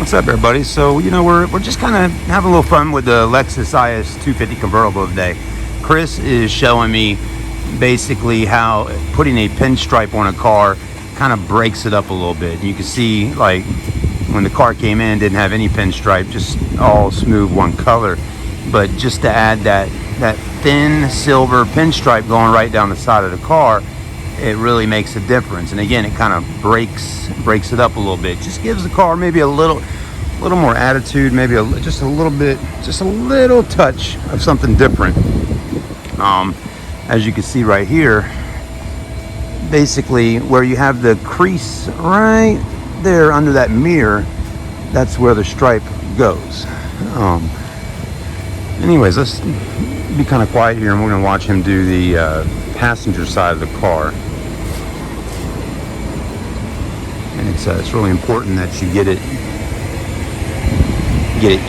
What's up, everybody? So, we're just kind of having a little fun with the Lexus IS 250 convertible today. Chris is showing me basically how putting a pinstripe on a car kind of breaks it up a little bit. You can see, like, when the car came in, didn't have any pinstripe, just all smooth one color. But just to add that thin silver pinstripe going right down the side of the car, it really makes a difference. And again, it kind of breaks it up a little bit. Just gives the car maybe a little more attitude, maybe just a little touch of something different. As you can see right here, basically where you have the crease right there under that mirror, that's where the stripe goes. Anyways, let's be kind of quiet here, and we're going to watch him do the passenger side of the car. And it's really important that you get it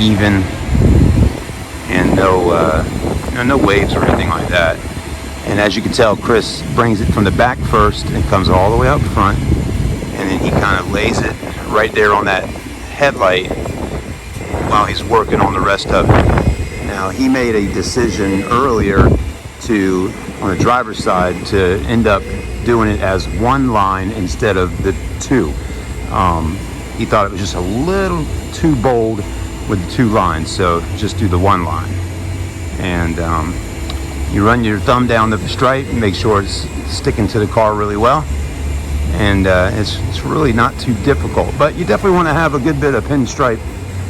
even, and no waves or anything like that. And as you can tell, Chris brings it from the back first and comes all the way up front, and then he kind of lays it right there on that headlight while he's working on the rest of it. Now, he made a decision earlier on the driver's side to end up doing it as one line instead of the two. He thought it was just a little too bold with the two lines, so just do the one line. And you run your thumb down the stripe and make sure it's sticking to the car really well. And it's really not too difficult, but you definitely want to have a good bit of pinstripe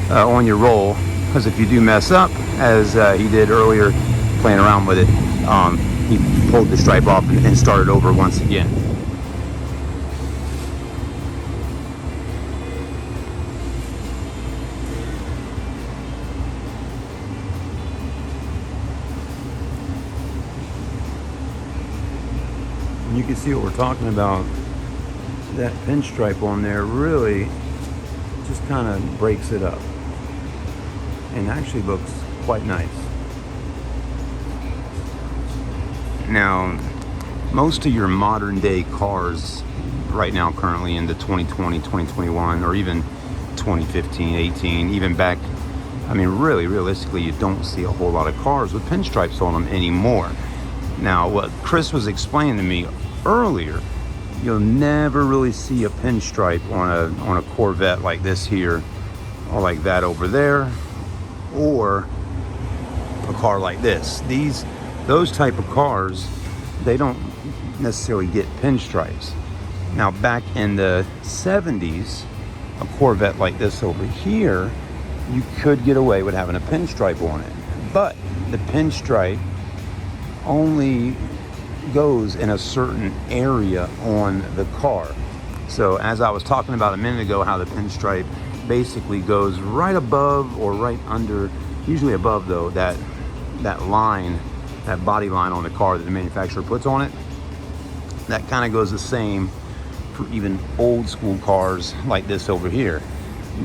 on your roll, because if you do mess up, as he did earlier playing around with it, he pulled the stripe off and started over once again. And you can see what we're talking about. That pinstripe on there really just kind of breaks it up and actually looks quite nice. Now, most of your modern day cars right now, currently in the 2020, 2021, or even 2015, 18, even back, I mean, really, realistically, you don't see a whole lot of cars with pinstripes on them anymore. Now, what Chris was explaining to me earlier, you'll never really see a pinstripe on a Corvette like this here, or like that over there, or a car like this. Those type of cars, they don't necessarily get pinstripes. Now, back in the 70s, a Corvette like this over here, you could get away with having a pinstripe on it, but the pinstripe only goes in a certain area on the car. So as I was talking about a minute ago, how the pinstripe basically goes right above or right under, usually above though, that line, that body line on the car that the manufacturer puts on it. That kind of goes the same for even old school cars like this over here.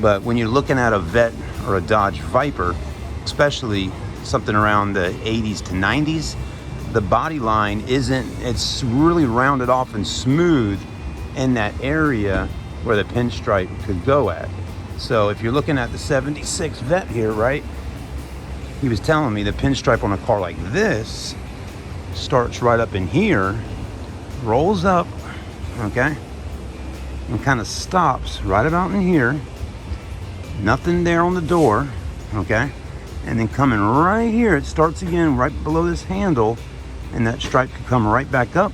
But when you're looking at a Vet or a Dodge Viper, especially something around the 80s to 90s, the body line it's really rounded off and smooth in that area where the pinstripe could go at. So if you're looking at the 76 Vet here, right, he was telling me the pinstripe on a car like this starts right up in here, rolls up, okay, and kind of stops right about in here. Nothing there on the door, okay, and then coming right here, it starts again right below this handle, and that stripe could come right back up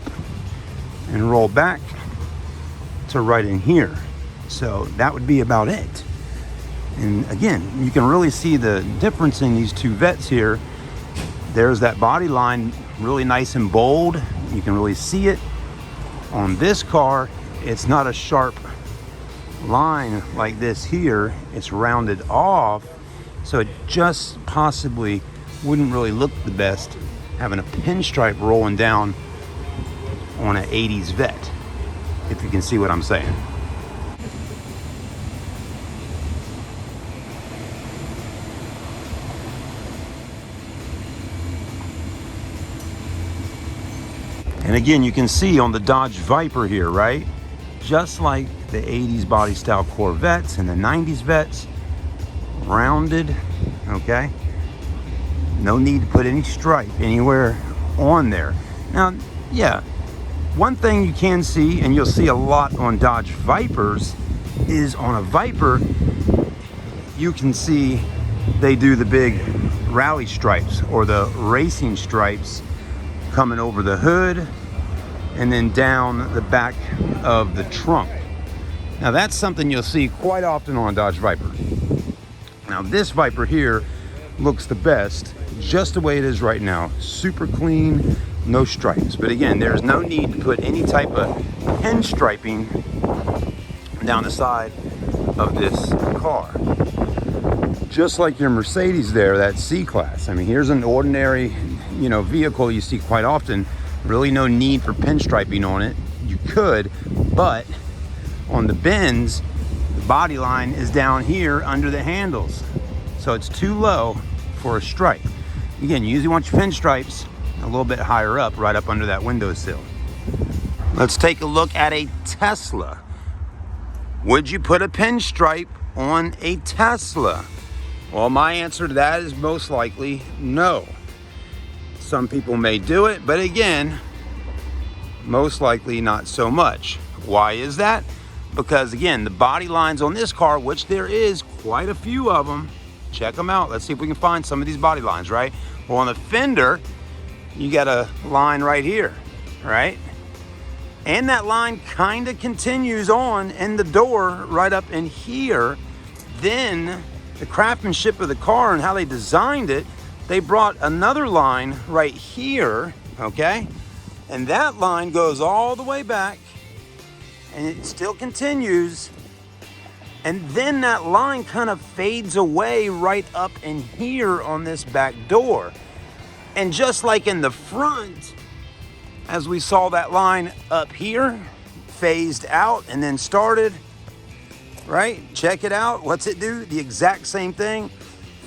and roll back to right in here. So that would be about it. And again, you can really see the difference in these two Vets here. There's that body line really nice and bold. You can really see it. On this car, it's not a sharp line like this here. It's rounded off, so it just possibly wouldn't really look the best having a pinstripe rolling down on an 80s Vet, if you can see what I'm saying. And again, you can see on the Dodge Viper here, right? Just like the 80s body style Corvettes and the 90s Vets, rounded, okay? No need to put any stripe anywhere on there. Now, yeah, one thing you can see, and you'll see a lot on Dodge Vipers, is on a Viper, you can see they do the big rally stripes or the racing stripes coming over the hood and then down the back of the trunk. Now that's something you'll see quite often on a Dodge Viper. Now this Viper here looks the best just the way it is right now. Super clean, no stripes. But again, there's no need to put any type of pinstriping down the side of this car. Just like your Mercedes there, that C-Class. I mean, here's an ordinary, vehicle you see quite often. Really no need for pinstriping on it. You could, but on the Benz, the body line is down here under the handles. So it's too low for a stripe. Again, you usually want your pinstripes a little bit higher up, right up under that windowsill. Let's take a look at a Tesla. Would you put a pinstripe on a Tesla? Well, my answer to that is most likely no. Some people may do it, but again, most likely not so much. Why is that? Because again, the body lines on this car, which there is quite a few of them, check them out. Let's see if we can find some of these body lines, right? Well, on the fender, you got a line right here, right? And that line kind of continues on in the door right up in here. Then the craftsmanship of the car and how they designed it, they brought another line right here, okay? And that line goes all the way back and it still continues. And then that line kind of fades away right up in here on this back door. And just like in the front, as we saw that line up here, phased out and then started, right? Check it out. What's it do? The exact same thing.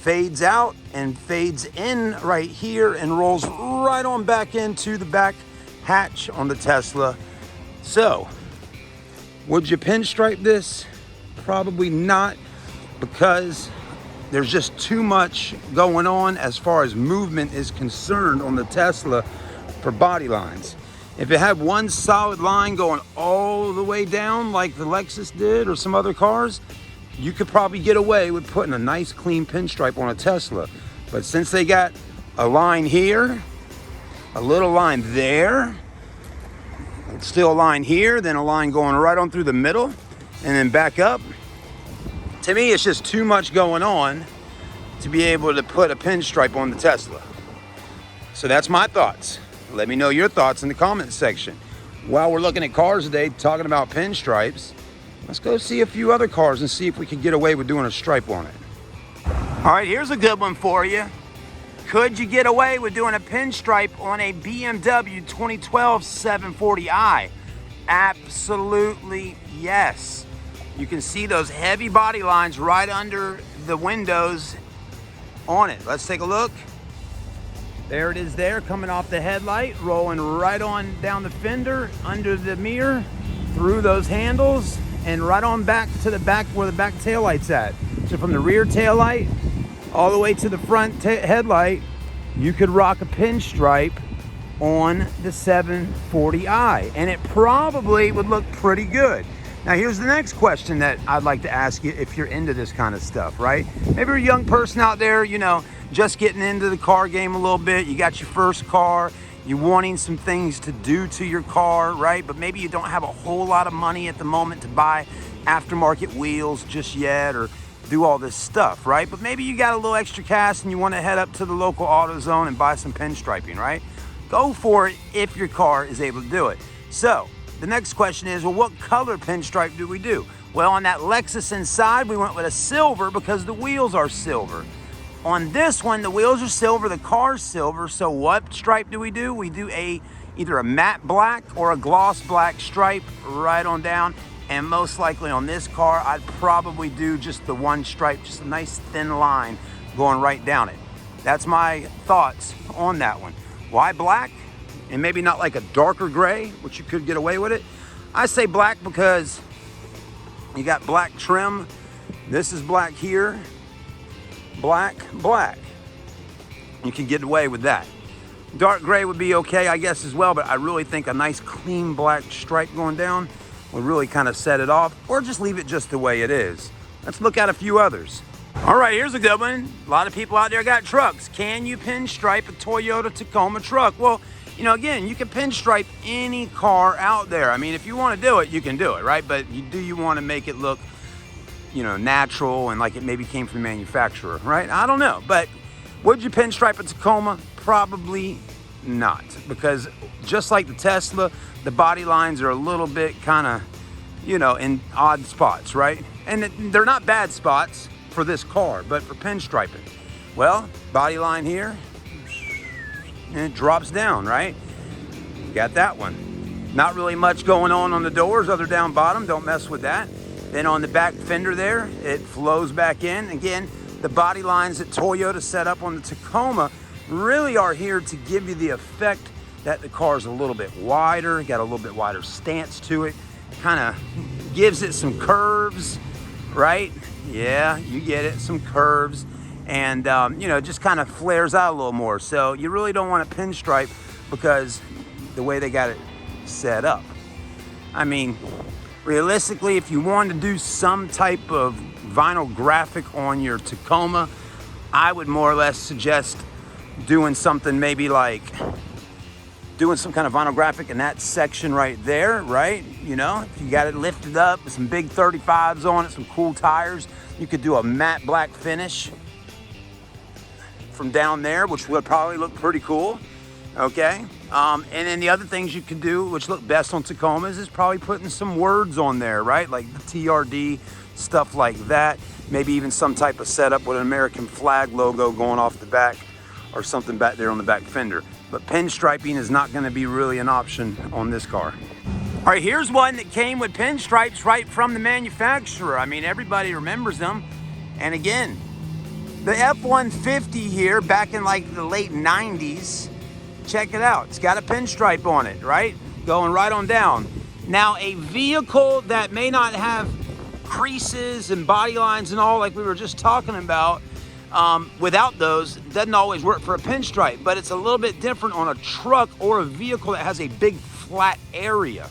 Fades out and fades in right here and rolls right on back into the back hatch on the Tesla. So, would you pinstripe this? Probably not, because there's just too much going on as far as movement is concerned on the Tesla for body lines. If it had one solid line going all the way down like the Lexus did or some other cars, you could probably get away with putting a nice clean pinstripe on a Tesla. But since they got a line here, a little line there, still a line here, then a line going right on through the middle and then back up, to me it's just too much going on to be able to put a pinstripe on the Tesla. So that's my thoughts. Let me know your thoughts in the comments section. While we're looking at cars today, talking about pinstripes, let's go see a few other cars and see if we can get away with doing a stripe on it. All right, here's a good one for you. Could you get away with doing a pinstripe on a BMW 2012 740i? Absolutely yes. You can see those heavy body lines right under the windows on it. Let's take a look. There it is there, coming off the headlight, rolling right on down the fender, under the mirror, through those handles, and right on back to the back where the back taillight's at. So from the rear taillight all the way to the front headlight, you could rock a pinstripe on the 740i, and it probably would look pretty good. Now here's the next question that I'd like to ask you if you're into this kind of stuff, right? Maybe you're a young person out there, just getting into the car game a little bit. You got your first car, you're wanting some things to do to your car, right? But maybe you don't have a whole lot of money at the moment to buy aftermarket wheels just yet or do all this stuff, right? But maybe you got a little extra cash and you want to head up to the local AutoZone and buy some pinstriping, right? Go for it if your car is able to do it. So the next question is, well, what color pinstripe do we do? Well, on that Lexus inside, we went with a silver because the wheels are silver. On this one, the wheels are silver, the car's silver. So what stripe do? We do either a matte black or a gloss black stripe right on down. And most likely on this car, I'd probably do just the one stripe, just a nice thin line going right down it. That's my thoughts on that one. Why black? And maybe not like a darker gray, which you could get away with it. I say black because you got black trim. This is black here. black, black. You can get away with that. Dark gray would be okay, I guess, as well, but I really think a nice clean black stripe going down would really kind of set it off, or just leave it just the way it is. Let's look at a few others. All right, here's a good one. A lot of people out there got trucks. Can you pinstripe a Toyota Tacoma truck? Well, you know, again, you can pinstripe any car out there. I mean, if you want to do it, you can do it, right? But you want to make it look, you know, natural and like it maybe came from the manufacturer, right? I don't know, but would you pinstripe a Tacoma? Probably not, because just like the Tesla, the body lines are a little bit kind of, you know, in odd spots, right? And they're not bad spots for this car, but for pinstriping, well, body line here, and it drops down, right? Got that one. Not really much going on the doors, other down bottom, don't mess with that. Then on the back fender there, it flows back in. Again, the body lines that Toyota set up on the Tacoma really are here to give you the effect that the car is a little bit wider, got a little bit wider stance to it, kind of gives it some curves, right? Yeah, you get it, some curves, and you know, just kind of flares out a little more. So you really don't want to pinstripe because the way they got it set up. I mean, realistically, if you wanted to do some type of vinyl graphic on your Tacoma, I would more or less suggest doing something maybe like doing some kind of vinyl graphic in that section right there, right? You know, if you got it lifted up with some big 35s on it, some cool tires, you could do a matte black finish from down there, which would probably look pretty cool, okay? And then the other things you could do, which look best on Tacomas, is probably putting some words on there, right? Like the TRD, stuff like that. Maybe even some type of setup with an American flag logo going off the back or something back there on the back fender. But pinstriping is not gonna be really an option on this car. All right, here's one that came with pinstripes right from the manufacturer. I mean, everybody remembers them. And again, the F-150 here back in like the late 90s, check it out. It's got a pinstripe on it, right? Going right on down. Now, a vehicle that may not have creases and body lines and all like we were just talking about, without those, doesn't always work for a pinstripe, but it's a little bit different on a truck or a vehicle that has a big flat area.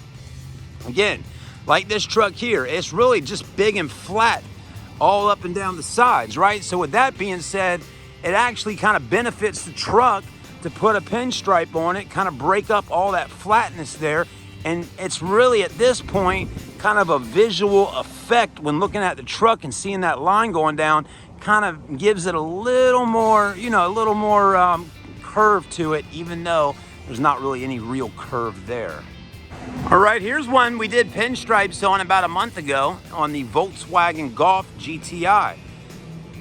Again, like this truck here, it's really just big and flat all up and down the sides, right? So with that being said, it actually kind of benefits the truck to put a pinstripe on it, kind of break up all that flatness there. And it's really at this point kind of a visual effect when looking at the truck and seeing that line going down, kind of gives it a little more, you know, a little more curve to it, even though there's not really any real curve there. All right, here's one we did pinstripes on about a month ago on the Volkswagen Golf GTI.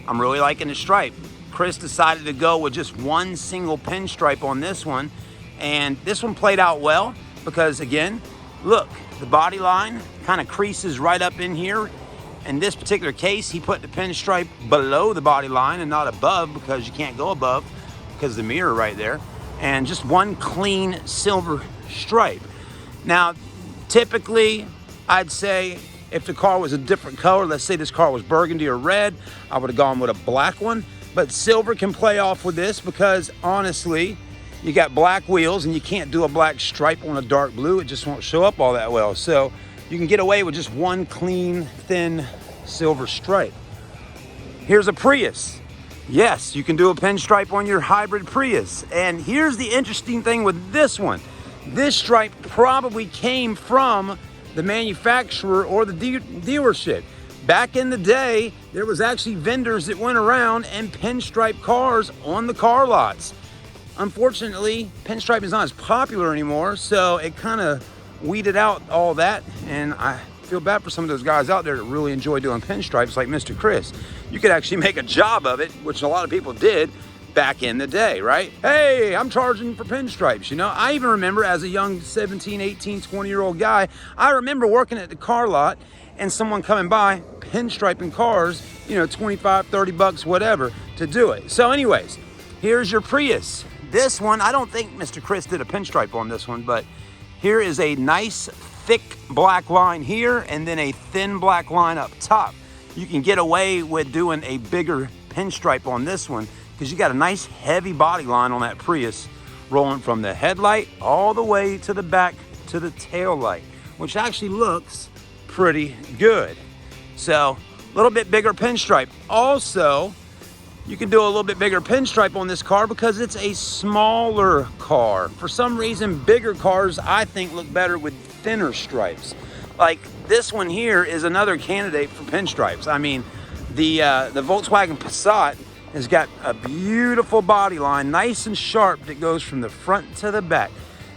I'm really liking the stripe. Chris decided to go with just one single pinstripe on this one, and this one played out well because, again, look, the body line kind of creases right up in here. In this particular case, he put the pinstripe below the body line and not above, because you can't go above because of the mirror right there. And just one clean silver stripe. Now, typically, I'd say if the car was a different color, let's say this car was burgundy or red, I would have gone with a black one. But silver can play off with this because, honestly, you got black wheels and you can't do a black stripe on a dark blue. It just won't show up all that well. So you can get away with just one clean, thin silver stripe. Here's a Prius. Yes, you can do a pinstripe on your hybrid Prius. And here's the interesting thing with this one. This stripe probably came from the manufacturer or the dealership. Back in the day, there was actually vendors that went around and pinstripe cars on the car lots. Unfortunately, pinstripe is not as popular anymore, so it kind of weeded out all that, and I feel bad for some of those guys out there that really enjoy doing pinstripes like Mr. Chris. You could actually make a job of it, which a lot of people did back in the day, right? Hey, I'm charging for pinstripes, you know? I even remember as a young 17, 18, 20-year-old guy, I remember working at the car lot and someone coming by pinstriping cars, you know, 25, 30 bucks, whatever, to do it. So anyways, here's your Prius. This one, I don't think Mr. Chris did a pinstripe on this one, but here is a nice thick black line here and then a thin black line up top. You can get away with doing a bigger pinstripe on this one because you got a nice heavy body line on that Prius rolling from the headlight all the way to the back to the tail light, which actually looks pretty good. So a little bit bigger pinstripe. Also, you can do a little bit bigger pinstripe on this car because it's a smaller car. For some reason, bigger cars I think look better with thinner stripes. Like this one here is another candidate for pinstripes. I mean, the Volkswagen Passat has got a beautiful body line, nice and sharp, that goes from the front to the back.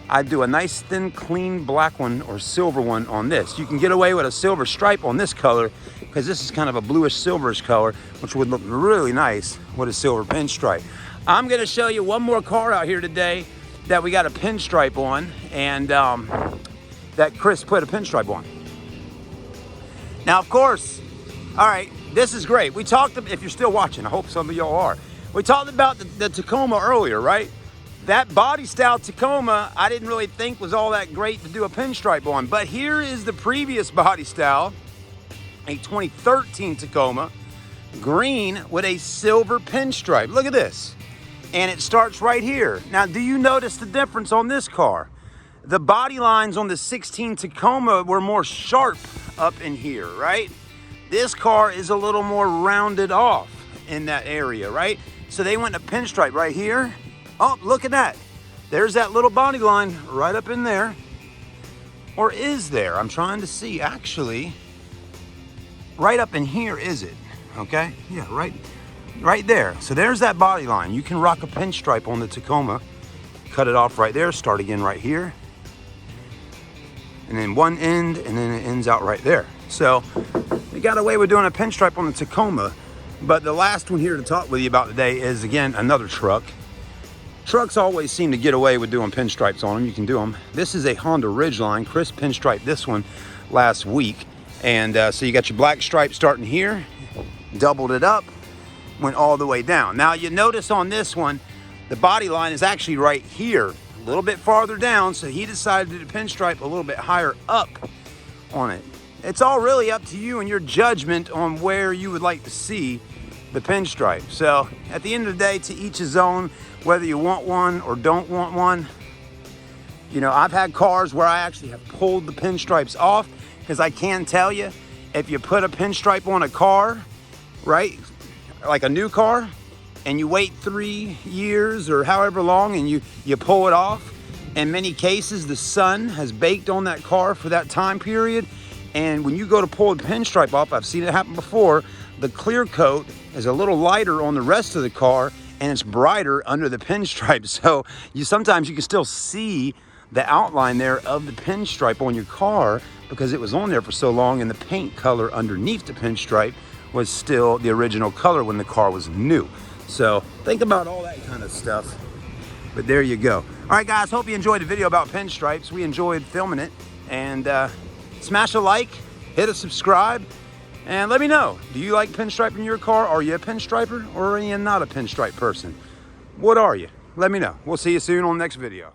I'd do a nice thin, clean black one or silver one on this. You can get away with a silver stripe on this color because this is kind of a bluish silverish color, which would look really nice with a silver pinstripe. I'm gonna show you one more car out here today that we got a pinstripe on, and that Chris put a pinstripe on. Now, of course, all right, this is great. We talked, if you're still watching, I hope some of y'all are. We talked about the Tacoma earlier, right? That body style Tacoma, I didn't really think was all that great to do a pinstripe on, but here is the previous body style, a 2013 Tacoma, green with a silver pinstripe. Look at this. And it starts right here. Now, do you notice the difference on this car? The body lines on the 16 Tacoma were more sharp up in here, right? This car is a little more rounded off in that area, right? So they went to pinstripe right here. Oh, look at that. There's that little body line right up in there. Or is there? I'm trying to see. Actually, right up in here, is it? Okay, yeah, right there. So there's that body line. You can rock a pinstripe on the Tacoma. Cut it off right there, start again right here. And then one end, and then it ends out right there. So we got away with doing a pinstripe on the Tacoma. But the last one here to talk with you about today is, again, another truck. Trucks always seem to get away with doing pinstripes on them. You can do them. This is a Honda Ridgeline. Chris pinstriped this one last week. And so you got your black stripe starting here, doubled it up, went all the way down. Now you notice on this one, the body line is actually right here, a little bit farther down. So he decided to do the pinstripe a little bit higher up on it. It's all really up to you and your judgment on where you would like to see the pinstripe. So at the end of the day, to each his own, whether you want one or don't want one. You know, I've had cars where I actually have pulled the pinstripes off because I can tell you, if you put a pinstripe on a car, right, like a new car, and you wait 3 years or however long and you pull it off, in many cases the sun has baked on that car for that time period, and when you go to pull the pinstripe off, I've seen it happen before, the clear coat is a little lighter on the rest of the car and it's brighter under the pinstripe. So sometimes you can still see the outline there of the pinstripe on your car because it was on there for so long, and the paint color underneath the pinstripe was still the original color when the car was new. So think about all that kind of stuff. But there you go. All right, guys, hope you enjoyed the video about pinstripes. We enjoyed filming it. And smash a like, hit a subscribe, and let me know. Do you like pinstriping your car? Are you a pinstriper, or are you not a pinstripe person? What are you? Let me know. We'll see you soon on the next video.